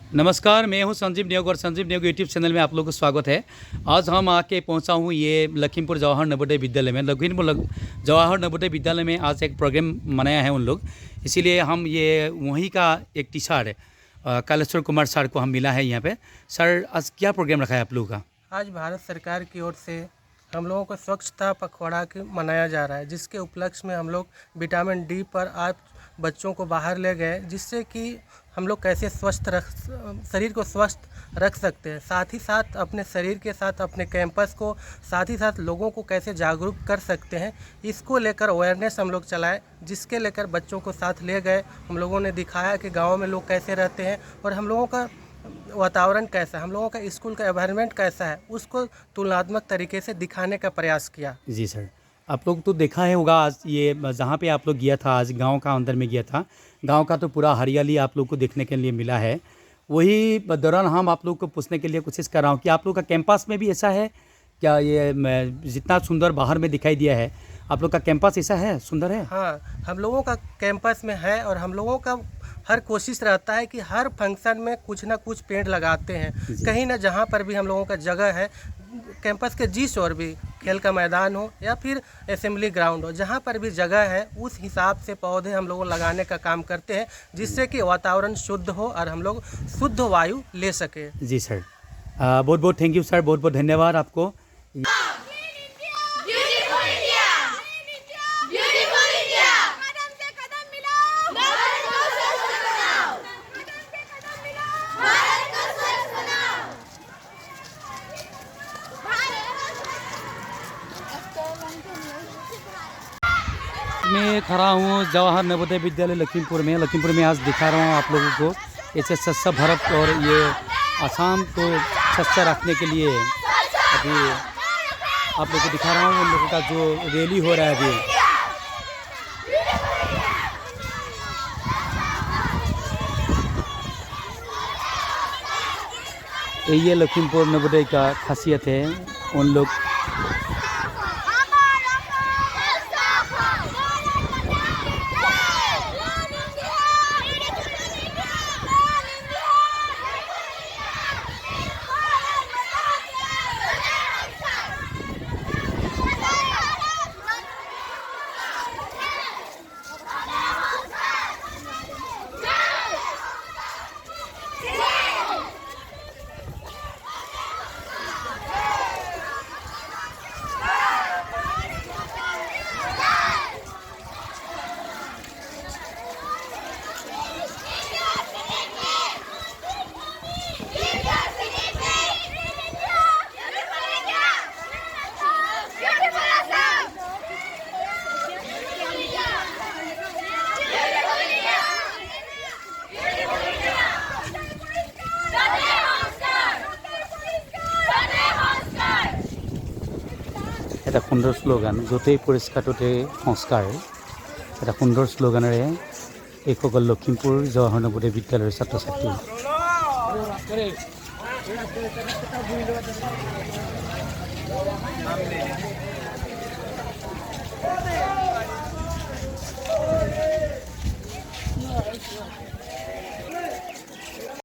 नमस्कार, मैं हूं संजीव नियोग और संजीव नियोग यूट्यूब चैनल में आप लोगों को स्वागत है। आज हम आके पहुंचा हूं ये लखीमपुर जवाहर नवोदय विद्यालय में। जवाहर नवोदय विद्यालय में आज एक प्रोग्राम मनाया है उन लोग, इसीलिए हम ये वहीं का एक टीचर कालेश्वर कुमार सर को हम मिला है यहाँ पे। सर, आज क्या प्रोग्राम रखा है आप लोगों का? आज भारत सरकार की ओर से हम लोगों को स्वच्छता पखवाड़ा मनाया जा रहा है, जिसके उपलक्ष्य में हम लोग विटामिन डी पर आज बच्चों को बाहर ले गए, जिससे कि हम लोग कैसे शरीर को स्वस्थ रख सकते हैं, साथ ही साथ अपने शरीर के साथ अपने कैंपस को, साथ ही साथ लोगों को कैसे जागरूक कर सकते हैं, इसको लेकर अवेयरनेस हम लोग चलाए, जिसके लेकर बच्चों को साथ ले गए। हम लोगों ने दिखाया कि गाँव में लोग कैसे रहते हैं और हम लोगों का वातावरण कैसा है, हम लोगों का स्कूल का एनवायरनमेंट कैसा है, उसको तुलनात्मक तरीके से दिखाने का प्रयास किया। जी सर, आप लोग तो देखा है होगा आज ये जहाँ पे आप लोग गया था, आज गांव का अंदर में गया था, गांव का तो पूरा हरियाली आप लोग को देखने के लिए मिला है। वही दौरान हम आप लोग को पूछने के लिए कोशिश कर रहा हूँ कि आप लोग का कैंपस में भी ऐसा है क्या? ये जितना सुंदर बाहर में दिखाई दिया है, आप लोग का कैंपस ऐसा है, सुंदर है? हाँ, हम लोगों का कैंपस में है और हम लोगों का हर कोशिश रहता है कि हर फंक्शन में कुछ ना कुछ पेड़ लगाते हैं। कहीं ना जहाँ पर भी हम लोगों का जगह है, कैंपस के जिस ओर भी खेल का मैदान हो या फिर असेंबली ग्राउंड हो, जहाँ पर भी जगह है उस हिसाब से पौधे हम लोग लगाने का काम करते हैं, जिससे कि वातावरण शुद्ध हो और हम लोग शुद्ध वायु ले सके। जी सर, बहुत बहुत थैंक यू सर, बहुत बहुत धन्यवाद आपको। मैं खड़ा हूँ जवाहर नवोदय विद्यालय लखीमपुर में आज दिखा रहा हूँ आप लोगों को ऐसे स्वच्छ भारत और ये आसाम को स्वच्छ रखने के लिए अभी आप लोगों को दिखा रहा हूँ उन लोगों का जो रैली हो रहा है अभी। ये लखीमपुर नवोदय का खासियत है। उन लोग এটা সুন্দৰ শ্লোগান, য'তেই পৰিষ্কাৰ ত'তেই সংস্কাৰ। এটা সুন্দৰ শ্লোগানেৰে এইসকল লখিমপুৰ জৱাহৰ নৱোদয় বিদ্যালয়ৰ ছাত্ৰ ছাত্ৰী।